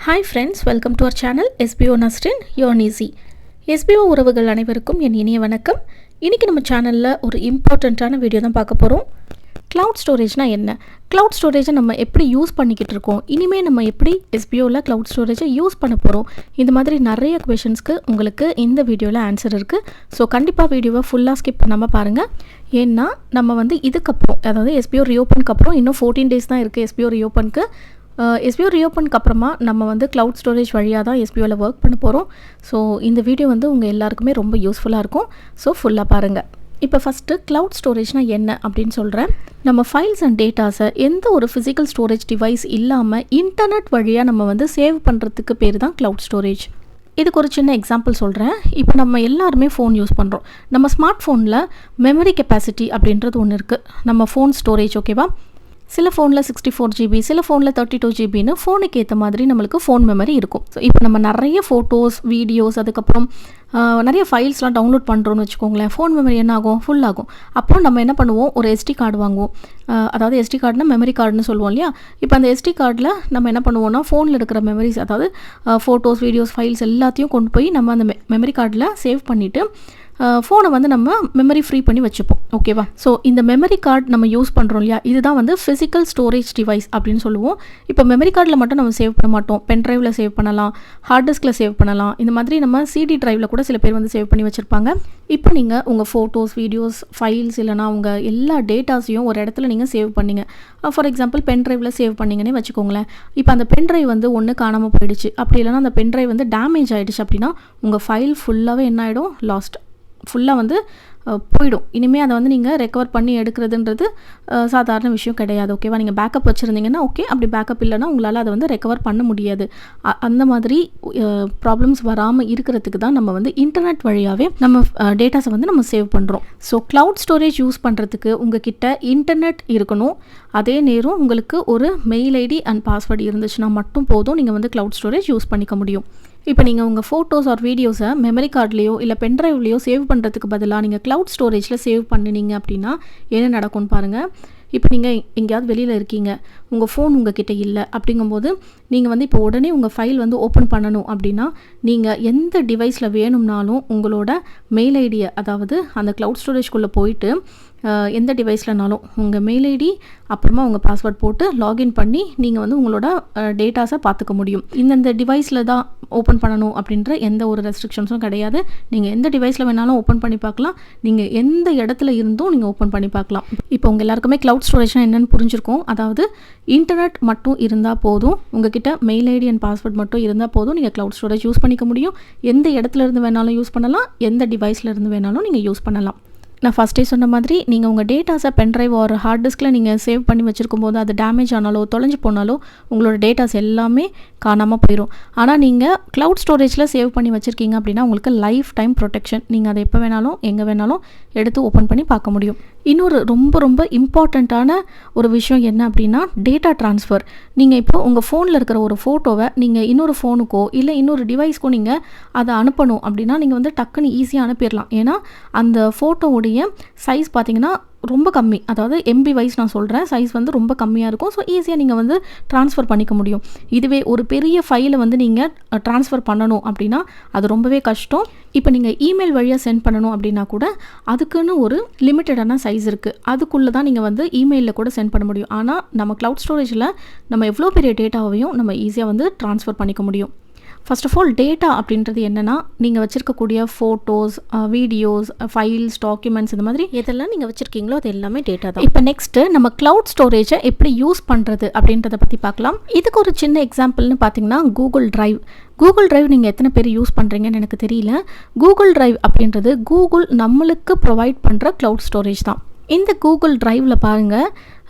Hi friends, welcome to our channel SBO NASREEN, your easy. SBO உறவுகள் அனைவருக்கும் என் இனிய வணக்கம். இன்னைக்கு நம்ம சேனல்ல ஒரு இம்பார்ட்டன்ட்டான வீடியோ தான் பார்க்க போறோம். Cloud storageனா என்ன? Cloud storage நம்ம எப்படி யூஸ் பண்ணிக்கிட்டு இருக்கோம்? இனிமே நம்ம எப்படி SBOல cloud storage யூஸ் பண்ண போறோம்? இந்த மாதிரி நிறைய क्वेश्चंस्க்கு உங்களுக்கு இந்த வீடியோல ஆன்சர் இருக்கு. சோ கண்டிப்பா வீடியோவை ஃபுல்லா ஸ்கிப் பண்ணாம பாருங்க. ஏன்னா நம்ம வந்து இதுக்கு அப்புறம் அதாவது SBO ரீஓபனுக்கு அப்புறம் இன்னும் 14 டேஸ் தான் இருக்கு SBO ரீஓபனுக்கு. SBO ரீஓபனுக்கு அப்புறமா நம்ம வந்து க்ளவுட் ஸ்டோரேஜ் வழியாக தான் SBOவில் ஒர்க் பண்ண போகிறோம். ஸோ இந்த வீடியோ வந்து உங்கள் எல்லாருக்குமே ரொம்ப யூஸ்ஃபுல்லாக இருக்கும். ஸோ ஃபுல்லாக பாருங்கள். இப்போ ஃபஸ்ட்டு க்ளவுட் ஸ்டோரேஜ்னால் என்ன அப்படின்னு சொல்கிறேன். நம்ம ஃபைல்ஸ் அண்ட் டேட்டாஸை எந்த ஒரு ஃபிசிக்கல் ஸ்டோரேஜ் டிவைஸ் இல்லாமல் இன்டர்நெட் வழியாக நம்ம வந்து சேவ் பண்ணுறதுக்கு பேர் தான் க்ளவுட் ஸ்டோரேஜ். இதுக்கு ஒரு சின்ன எக்ஸாம்பிள் சொல்கிறேன். இப்போ நம்ம எல்லாருமே ஃபோன் யூஸ் பண்ணுறோம். நம்ம ஸ்மார்ட் ஃபோனில் மெமரி கெப்பாசிட்டி அப்படின்றது ஒன்று இருக்குது. நம்ம ஃபோன் ஸ்டோரேஜ் ஓகேவா. சில ஃபோனில் 64 GB, சில ஃபோனில் 32 GBன்னு ஃபோனுக்கு ஏற்ற மாதிரி நம்மளுக்கு ஃபோன் மெமரி இருக்கும். ஸோ இப்போ நம்ம நிறைய ஃபோட்டோஸ், வீடியோஸ், அதுக்கப்புறம் நிறைய ஃபைல்ஸ்லாம் டவுன்லோட் பண்ணுறோன்னு வச்சுக்கோங்களேன். ஃபோன் மெமரி என்ன ஆகும்? ஃபுல் ஆகும். அப்புறம் நம்ம என்ன பண்ணுவோம்? ஒரு SD கார்டு வாங்குவோம். அதாவது SD கார்டுனா மெமரி கார்டுன்னு சொல்லுவோம் இல்லையா. இப்போ அந்த SD கார்டில் நம்ம என்ன பண்ணுவோம்னா ஃபோனில் இருக்கிற மெமரிஸ், அதாவது ஃபோட்டோஸ், வீடியோஸ், ஃபைல்ஸ் எல்லாத்தையும் கொண்டு போய் நம்ம அந்த மெமரி கார்டில் சேவ் பண்ணிவிட்டு ஃபோனை வந்து நம்ம மெமரி ஃப்ரீ பண்ணி வச்சுப்போம் ஓகேவா. ஸோ இந்த மெமரி கார்டு நம்ம யூஸ் பண்ணுறோம் இல்லையா, இதுதான் வந்து ஃபிசிக்கல் ஸ்டோரேஜ் டிவைஸ் அப்படின்னு சொல்லுவோம். இப்போ மெமரி கார்டில் மட்டும் நம்ம சேவ் பண்ண மாட்டோம். பென் ட்ரைவில் சேவ் பண்ணலாம், ஹார்ட் டிஸ்கில் சேவ் பண்ணலாம். இந்த மாதிரி நம்ம CD ட்ரைவில் கூட சில பேர் வந்து சேவ் பண்ணி வச்சுருப்பாங்க. இப்போ நீங்கள் உங்கள் ஃபோட்டோஸ், வீடியோஸ், ஃபைல்ஸ் இல்லைனா உங்கள் எல்லா டேட்டாஸையும் ஒரு இடத்துல நீங்கள் சேவ் பண்ணிங்க. ஃபார் எக்ஸாம்பிள் பென் ட்ரைவில் சேவ் பண்ணிங்கன்னே வச்சுக்கோங்களேன். இப்போ அந்த பென் ட்ரைவ் வந்து ஒன்று காணாமல் போயிடுச்சு, அப்படி இல்லைனா அந்த பென் ட்ரைவ் வந்து டேமேஜ் ஆகிடுச்சு அப்படின்னா உங்கள் ஃபைல் ஃபுல்லாகவே என்ன ஆகிடும்? லாஸ்ட், ஃபுல்லாக வந்து போயிடும். இனிமேல் அதை வந்து நீங்கள் ரெக்கவர் பண்ணி எடுக்கிறதுன்றது சாதாரண விஷயம் கிடையாது ஓகேவா. நீங்கள் பேக்கப் வச்சுருந்தீங்கன்னா ஓகே, அப்படி பேக்கப் இல்லைனா உங்களால் அதை வந்து ரெக்கவர் பண்ண முடியாது. அந்த மாதிரி ப்ராப்ளம்ஸ் வராமல் இருக்கிறதுக்கு தான் நம்ம வந்து இன்டர்நெட் வழியாகவே நம்ம டேட்டாஸை வந்து நம்ம சேவ் பண்ணுறோம். ஸோ க்ளவுட் ஸ்டோரேஜ் யூஸ் பண்ணுறதுக்கு உங்ககிட்ட இன்டர்நெட் இருக்கணும். அதே நேரம் உங்களுக்கு ஒரு மெயில் ஐடி அண்ட் பாஸ்வேர்டு இருந்துச்சுன்னா மட்டும் போதும், நீங்கள் வந்து க்ளவுட் ஸ்டோரேஜ் யூஸ் பண்ணிக்க முடியும். இப்போ நீங்கள் உங்கள் ஃபோட்டோஸ் ஆர் வீடியோஸை மெமரி கார்ட்லேயோ இல்லை பென்ட்ரைவ்லேயோ சேவ் பண்ணுறதுக்கு பதிலாக நீங்கள் க்ளவுட் ஸ்டோரேஜில் சேவ் பண்ணினீங்க அப்படின்னா என்ன நடக்கும்னு பாருங்கள். இப்போ நீங்கள் எங்கேயாவது வெளியில் இருக்கீங்க, உங்கள் ஃபோன் உங்ககிட்ட இல்லை, அப்படிங்கும்போது நீங்கள் வந்து இப்போ உடனே உங்கள் ஃபைல் வந்து ஓப்பன் பண்ணணும் அப்படின்னா நீங்கள் எந்த டிவைஸில் வேணும்னாலும் உங்களோட மெயில் ஐடியை, அதாவது அந்த க்ளவுட் ஸ்டோரேஜ்குள்ளே போயிட்டு எந்த டிவைஸ்லனாலும் உங்கள் மெயில் ஐடி அப்புறமா உங்கள் பாஸ்வேர்ட் போட்டு லாகின் பண்ணி நீங்கள் வந்து உங்களோட டேட்டாஸை பார்த்துக்க முடியும். இந்தந்த டிவைஸில் தான் ஓப்பன் பண்ணணும் அப்படின்ற எந்த ஒரு ரெஸ்ட்ரிக்ஷன்ஸும் கிடையாது. நீங்கள் எந்த டிவைஸில் வேணாலும் ஓப்பன் பண்ணி பார்க்கலாம். நீங்கள் எந்த இடத்துல இருந்தும் நீங்கள் ஓப்பன் பண்ணி பார்க்கலாம். இப்போ உங்கள் எல்லாருக்குமே க்ளவுட் ஸ்டோரேஜ்னா என்னென்னு புரிஞ்சிருக்கும். அதாவது இன்டர்நெட் மட்டும் இருந்தால் போதும், உங்ககிட்ட மெயில் ஐடி அண்ட் பாஸ்வேர்ட் மட்டும் இருந்தால் போதும், நீங்கள் க்ளவுட் ஸ்டோரேஜ் யூஸ் பண்ணிக்க முடியும். எந்த இடத்துல இருந்து வேணாலும் யூஸ் பண்ணலாம், எந்த டிவைஸில் இருந்து வேணாலும் நீங்கள் யூஸ் பண்ணலாம். நான் ஃபஸ்ட்டே சொன்ன மாதிரி நீங்கள் உங்கள் டேட்டாஸை பென்ட்ரைவ் ஒரு ஹார்ட் டிஸ்கில் நீங்கள் சேவ் பண்ணி வச்சுருக்கும் போது அது டேமேஜ் ஆனாலோ தொலைஞ்சு போனாலோ உங்களோட டேட்டாஸ் எல்லாமே காணாமல் போயிடும். ஆனால் நீங்கள் க்ளவுட் ஸ்டோரேஜில் சேவ் பண்ணி வச்சுருக்கீங்க அப்படின்னா உங்களுக்கு லைஃப் டைம் ப்ரொடெக்ஷன். நீங்கள் அதை எப்போ வேணாலும் எங்கே வேணாலும் எடுத்து ஓப்பன் பண்ணி பார்க்க முடியும். இன்னொரு ரொம்ப ரொம்ப இம்பார்ட்டண்ட்டான ஒரு விஷயம் என்ன அப்படின்னா டேட்டா ட்ரான்ஸ்ஃபர். நீங்கள் இப்போ உங்கள் ஃபோனில் இருக்கிற ஒரு ஃபோட்டோவை நீங்கள் இன்னொரு ஃபோனுக்கோ இல்லை இன்னொரு டிவைஸ்க்கோ நீங்கள் அதை அனுப்பணும் அப்படின்னா நீங்கள் வந்து டக்குன்னு ஈஸியாக அனுப்பிடலாம். ஏன்னா அந்த ஃபோட்டோவுடைய சைஸ் பார்த்தீங்கன்னா ரொம்ப கம்மி, அதாவது MB வைஸ் நான் சொல்கிறேன், சைஸ் வந்து ரொம்ப கம்மியாக இருக்கும். ஸோ ஈஸியாக நீங்கள் வந்து ட்ரான்ஸ்ஃபர் பண்ணிக்க முடியும். இதுவே ஒரு பெரிய ஃபைலை வந்து நீங்கள் ட்ரான்ஸ்ஃபர் பண்ணணும் அப்படின்னா அது ரொம்பவே கஷ்டம். இப்போ நீங்கள் இமெயில் வழியாக சென்ட் பண்ணணும் அப்படின்னா கூட அதுக்குன்னு ஒரு லிமிட்டடான சைஸ் இருக்குது. அதுக்குள்ளே தான் நீங்கள் வந்து இமெயிலில் கூட சென்ட் பண்ண முடியும். ஆனால் நம்ம க்ளவுட் ஸ்டோரேஜில் நம்ம எவ்வளோ பெரிய டேட்டாவையும் நம்ம ஈஸியாக வந்து ட்ரான்ஸ்ஃபர் பண்ணிக்க முடியும். ஃபர்ஸ்ட் ஆஃப் ஆல் டேட்டா அப்படின்றது என்னென்னா நீங்கள் வச்சுருக்கக்கூடிய ஃபோட்டோஸ், வீடியோஸ், ஃபைல்ஸ், டாக்குமெண்ட்ஸ், இந்த மாதிரி எதெல்லாம் நீங்கள் வச்சுருக்கீங்களோ அது எல்லாமே டேட்டா தான். இப்போ நெக்ஸ்ட்டு நம்ம க்ளவுட் ஸ்டோரேஜை எப்படி யூஸ் பண்ணுறது அப்படின்றத பற்றி பார்க்கலாம். இதுக்கு ஒரு சின்ன எக்ஸாம்பிள்னு பார்த்தீங்கன்னா கூகுள் டிரைவ். கூகுள் டிரைவ் நீங்கள் எத்தனை பேர் யூஸ் பண்ணுறீங்கன்னு எனக்கு தெரியல. கூகுள் டிரைவ் அப்படின்றது கூகுள் நம்மளுக்கு ப்ரொவைட் பண்ணுற க்ளவுட் ஸ்டோரேஜ் தான். இந்த கூகுள் டிரைவில் பாருங்கள்,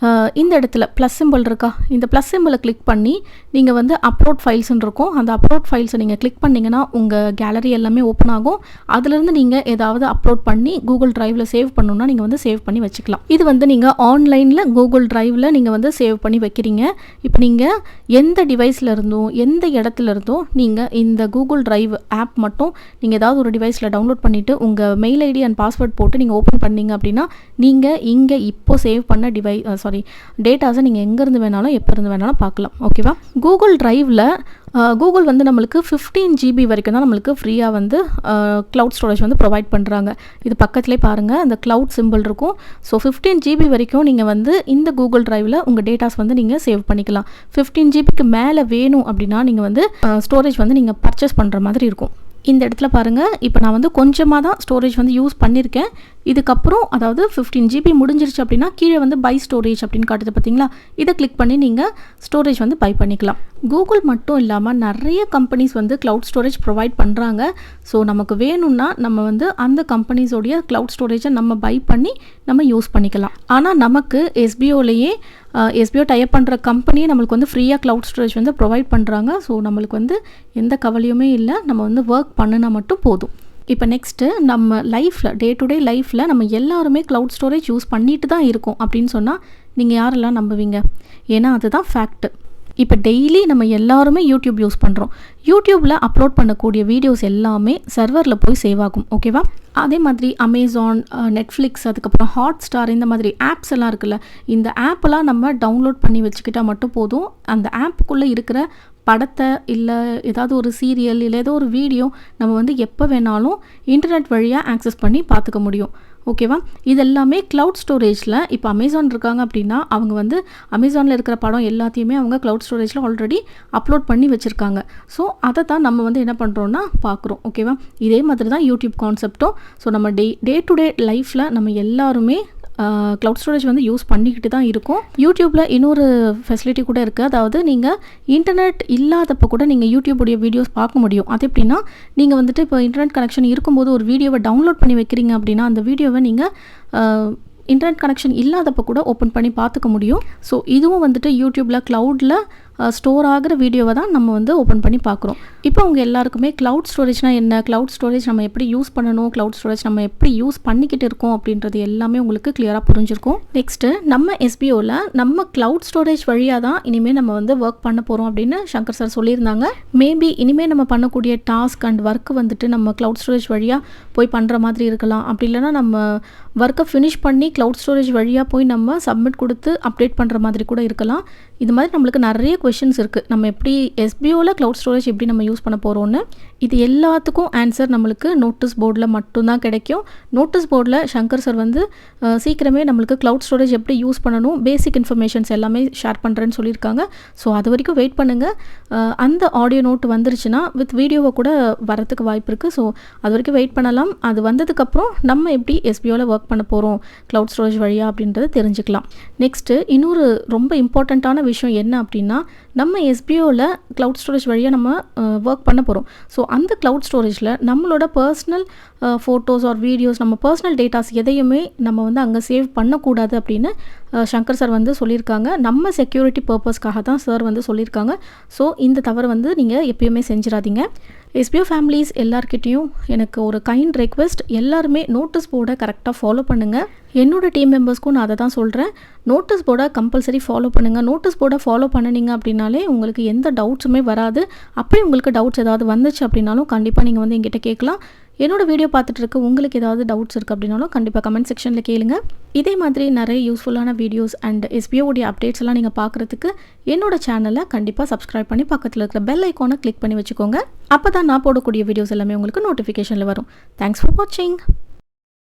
இந்த இடத்துல ப்ளஸ் சிம்பிள் இருக்கா, இந்த ப்ளஸ் சிம்பிளை கிளிக் பண்ணி நீங்கள் வந்து அப்லோட் ஃபைல்ஸ்ன்னு இருக்கும். அந்த அப்லோட் ஃபைல்ஸை நீங்கள் கிளிக் பண்ணிங்கன்னா உங்கள் கேலரி எல்லாமே ஓப்பன் ஆகும். அதுலேருந்து நீங்கள் ஏதாவது அப்லோட் பண்ணி கூகுள் டிரைவில் சேவ் பண்ணணுன்னா நீங்கள் வந்து சேவ் பண்ணி வச்சுக்கலாம். இது வந்து நீங்கள் ஆன்லைனில் கூகுள் டிரைவில் நீங்கள் வந்து சேவ் பண்ணி வைக்கிறீங்க. இப்போ நீங்கள் எந்த டிவைஸில் இருந்தும் எந்த இடத்துல இருந்தும் நீங்கள் இந்த கூகுள் டிரைவ் ஆப் மட்டும் நீங்கள் ஏதாவது ஒரு டிவைஸில் டவுன்லோட் பண்ணிவிட்டு உங்கள் மெயில் ஐடி அண்ட் பாஸ்வேர்ட் போட்டு நீங்கள் ஓப்பன் பண்ணீங்க அப்படின்னா நீங்கள் இங்கே இப்போ சேவ் பண்ண டேட்டாஸை நீங்கள் எங்கேருந்து வேணாலும் எப்போ இருந்து வேணாலும் பார்க்கலாம். ஓகேவா? கூகுள் ட்ரைவில் கூகுள் வந்து நம்மளுக்கு 15 GB வரைக்கும் தான் நம்மளுக்கு ஃப்ரீயாக வந்து க்ளவுட் ஸ்டோரேஜ் வந்து ப்ரொவைட் பண்ணுறாங்க. இது பக்கத்துலேயே பாருங்கள், அந்த க்ளவுட் சிம்பிள் இருக்கும். ஸோ 15 GB வரைக்கும் நீங்கள் வந்து இந்த கூகுள் ட்ரைவில் உங்கள் டேட்டாஸ் வந்து நீங்கள் சேவ் பண்ணிக்கலாம். 15 GBக்கு மேலே வேணும் அப்படின்னா நீங்கள் வந்து ஸ்டோரேஜ் வந்து நீங்கள் பர்ச்சேஸ் பண்ணுற மாதிரி இருக்கும். இந்த இடத்துல பாருங்கள், இப்போ நான் வந்து கொஞ்சமாக தான் ஸ்டோரேஜ் வந்து யூஸ் பண்ணியிருக்கேன். இதுக்கப்புறம் அதாவது 15 GB முடிஞ்சிருச்சு அப்படின்னா கீழே வந்து பை ஸ்டோரேஜ் அப்படின்னு காட்டுது பார்த்தீங்களா? இதை கிளிக் பண்ணி நீங்கள் ஸ்டோரேஜ் வந்து பை பண்ணிக்கலாம். கூகுள் மட்டும் இல்லாமல் நிறைய கம்பெனிஸ் வந்து க்ளவுட் ஸ்டோரேஜ் ப்ரொவைட் பண்ணுறாங்க. ஸோ நமக்கு வேணும்னா நம்ம வந்து அந்த கம்பெனிஸோடைய க்ளவுட் ஸ்டோரேஜை நம்ம பை பண்ணி நம்ம யூஸ் பண்ணிக்கலாம். ஆனால் நமக்கு எஸ்பிஓலேயே எஸ்பிஓ டைப் பண்ணுற கம்பெனியே நம்மளுக்கு வந்து ஃப்ரீயாக க்ளவுட் ஸ்டோரேஜ் வந்து ப்ரொவைட் பண்ணுறாங்க. ஸோ நம்மளுக்கு வந்து எந்த கவலையுமே இல்லை, நம்ம வந்து ஒர்க் பண்ணினா மட்டும் போதும். இப்போ நெக்ஸ்ட்டு நம்ம லைஃப்பில் டே டு டே லைஃப்பில் நம்ம எல்லாருமே க்ளவுட் ஸ்டோரேஜ் யூஸ் பண்ணிட்டு தான் இருக்கோம் அப்படின்னு சொன்னால் நீங்கள் யாரெல்லாம் நம்புவீங்க? ஏன்னா அதுதான் ஃபேக்ட்டு. இப்போ டெய்லி நம்ம எல்லாருமே யூடியூப் யூஸ் பண்ணுறோம். யூடியூப்பில் அப்லோட் பண்ணக்கூடிய வீடியோஸ் எல்லாமே சர்வரில் போய் சேவ் ஆகும். ஓகேவா? அதே மாதிரி அமேசான், நெட்ஃப்ளிக்ஸ், அதுக்கப்புறம் ஹாட்ஸ்டார், இந்த மாதிரி ஆப்ஸ் எல்லாம் இருக்குல்ல, இந்த ஆப்பெல்லாம் நம்ம டவுன்லோட் பண்ணி வச்சுக்கிட்டால் மட்டும் போதும். அந்த ஆப்புக்குள்ளே இருக்கிற படத்தை இல்லை ஏதாவது ஒரு சீரியல் இல்லை ஏதோ ஒரு வீடியோ நம்ம வந்து எப்போ வேணாலும் இன்டர்நெட் வழியாக ஆக்சஸ் பண்ணி பார்த்துக்க முடியும். ஓகேவா? இது எல்லாமே க்ளவுட் ஸ்டோரேஜில். இப்போ அமேசான் இருக்காங்க அப்படின்னா அவங்க வந்து அமேசானில் இருக்கிற படம் எல்லாத்தையுமே அவங்க க்ளவுட் ஸ்டோரேஜில் ஆல்ரெடி அப்லோட் பண்ணி வச்சுருக்காங்க. ஸோ அதை தான் நம்ம வந்து என்ன பண்ணுறோன்னா பார்க்குறோம். ஓகேவா? இதே மாதிரி தான் யூடியூப் கான்செப்டும். ஸோ நம்ம டே டு டே லைஃப்பில் நம்ம எல்லாருமே க்ளவுட் ஸ்டோரேஜ் வந்து யூஸ் பண்ணிக்கிட்டு தான் இருக்கும். யூடியூப்பில் இன்னொரு ஃபெசிலிட்டி கூட இருக்குது. அதாவது நீங்கள் இன்டர்நெட் இல்லாதப்போ கூட நீங்கள் யூடியூபுடைய வீடியோஸ் பார்க்க முடியும். அது எப்படின்னா, நீங்கள் வந்துட்டு இப்போ இன்டர்நெட் கனெக்ஷன் இருக்கும்போது ஒரு வீடியோவை டவுன்லோட் பண்ணி வைக்கிறீங்க அப்படின்னா அந்த வீடியோவை நீங்கள் இன்டர்நெட் கனெக்ஷன் இல்லாதப்போ கூட ஓப்பன் பண்ணி பார்த்துக்க முடியும். ஸோ இதுவும் வந்துட்டு யூடியூப்பில் க்ளவுடில் ஸ்டோர் ஆகிற வீடியோவை தான் நம்ம வந்து ஓப்பன் பண்ணி பார்க்குறோம். இப்போ அவங்க எல்லாருக்குமே க்ளவுட் ஸ்டோரேஜ்னால் என்ன, க்ளவுட் ஸ்டோரேஜ் நம்ம எப்படி யூஸ் பண்ணணும், க்ளவுட் ஸ்டோரேஜ் நம்ம எப்படி யூஸ் பண்ணிக்கிட்டு இருக்கோம் அப்படின்றது எல்லாமே உங்களுக்கு கிளியராக புரிஞ்சிருக்கும். நெக்ஸ்ட்டு நம்ம எஸ்பிஓவில் நம்ம க்ளவுட் ஸ்டோரேஜ் வழியாக தான் இனிமேல் நம்ம வந்து ஒர்க் பண்ண போகிறோம் அப்படின்னு சங்கர் சார் சொல்லியிருந்தாங்க. மேபி இனிமேல் நம்ம பண்ணக்கூடிய டாஸ்க் அண்ட் ஒர்க்கு வந்துட்டு நம்ம க்ளவுட் ஸ்டோரேஜ் வழியாக போய் பண்ணுற மாதிரி இருக்கலாம். அப்படி இல்லைனா நம்ம ஒர்க்கை ஃபினிஷ் பண்ணி க்ளவுட் ஸ்டோரேஜ் வழியாக போய் நம்ம சப்மிட் கொடுத்து அப்டேட் பண்ணுற மாதிரி கூட இருக்கலாம். இது மாதிரி நம்மளுக்கு நிறைய கொஷின்ஸ் இருக்குது. நம்ம எப்படி எஸ்பிஓவில் க்ளவுட் ஸ்டோரேஜ் எப்படி நம்ம யூஸ் பண்ண போகிறோன்னு இது எல்லாத்துக்கும் ஆன்சர் நம்மளுக்கு நோட்டீஸ் போர்டில் மட்டும்தான் கிடைக்கும். நோட்டீஸ் போர்டில் சங்கர் சார் வந்து சீக்கிரமே நம்மளுக்கு க்ளவுட் ஸ்டோரேஜ் எப்படி யூஸ் பண்ணணும், பேசிக் இன்ஃபர்மேஷன்ஸ் எல்லாமே ஷேர் பண்ணுறேன்னு சொல்லியிருக்காங்க. ஸோ அது வரைக்கும் வெயிட் பண்ணுங்கள். அந்த ஆடியோ நோட் வந்துருச்சுன்னா வித் வீடியோவை கூட வரத்துக்கு வாய்ப்பு இருக்குது. ஸோ அது வரைக்கும் வெயிட் பண்ணலாம். அது வந்ததுக்கப்புறம் நம்ம எப்படி எஸ்பிஓவில் ஒர்க் பண்ண போகிறோம் க்ளவுட் ஸ்டோரேஜ் வழியாக அப்படின்றத தெரிஞ்சுக்கலாம். நெக்ஸ்ட்டு இன்னொரு ரொம்ப இம்பார்ட்டண்ட்டான விஷயம் என்ன அப்படின்னா, நம்ம எஸ்பிஓவில் க்ளவுட் ஸ்டோரேஜ் வழியாக நம்ம ஒர்க் பண்ண போகிறோம். ஸோ அந்த க்ளவுட் ஸ்டோரேஜில் நம்மளோட பர்சனல் ஃபோட்டோஸ் ஆர் வீடியோஸ், நம்ம பர்சனல் டேட்டாஸ் எதையுமே நம்ம வந்து அங்கே சேவ் பண்ணக்கூடாது அப்படின்னு சங்கர் சார் வந்து சொல்லியிருக்காங்க. நம்ம செக்யூரிட்டி பர்பஸ்க்காக தான் சார் வந்து சொல்லியிருக்காங்க. ஸோ இந்த தவறு வந்து நீங்கள் எப்பயுமே செஞ்சிடாதீங்க. எஸ்பிஓ ஃபேமிலிஸ் எல்லார்கிட்டையும் எனக்கு ஒரு கைண்ட் ரெக்வெஸ்ட், எல்லாருமே நோட்டீஸ் போர்டை கரெக்டாக ஃபாலோ பண்ணுங்கள். என்னோடய டீம் மெம்பர்ஸ்க்கும் நான் அதை தான் சொல்கிறேன். நோட்டீஸ் போர்டை கம்பல்சரி ஃபாலோ பண்ணுங்கள். நோட்டீஸ் போர்டை ஃபாலோ பண்ணினீங்க அப்படின்னாலே உங்களுக்கு எந்த டவுட்ஸுமே வராது. அப்படி உங்களுக்கு டவுட்ஸ் ஏதாவது வந்துச்சு அப்படின்னாலும் கண்டிப்பாக நீங்கள் வந்து என்கிட்ட கேட்கலாம். என்னோட வீடியோ பார்த்துட்டு இருக்க உங்களுக்கு ஏதாவது டவுட்ஸ் இருக்குது அப்படின்னாலும் கண்டிப்பாக கமெண்ட் செக்ஷனில் கேளுங்க. இதே மாதிரி நிறைய யூஸ்ஃபுல்லான வீடியோஸ் அண்ட் எஸ்பிஓடைய அப்டேட்ஸ் எல்லாம் நீங்கள் பார்க்குறதுக்கு என்னோட சேனலை கண்டிப்பாக சப்ஸ்கிரைப் பண்ணி பக்கத்தில் இருக்கிற பெல் ஐக்கானை கிளிக் பண்ணி வச்சுக்கோங்க. அப்போ தான் நான் போடக்கூடிய வீடியோஸ் எல்லாமே உங்களுக்கு நோட்டிஃபிகேஷனில் வரும். தேங்க்ஸ் ஃபார் வாட்சிங்.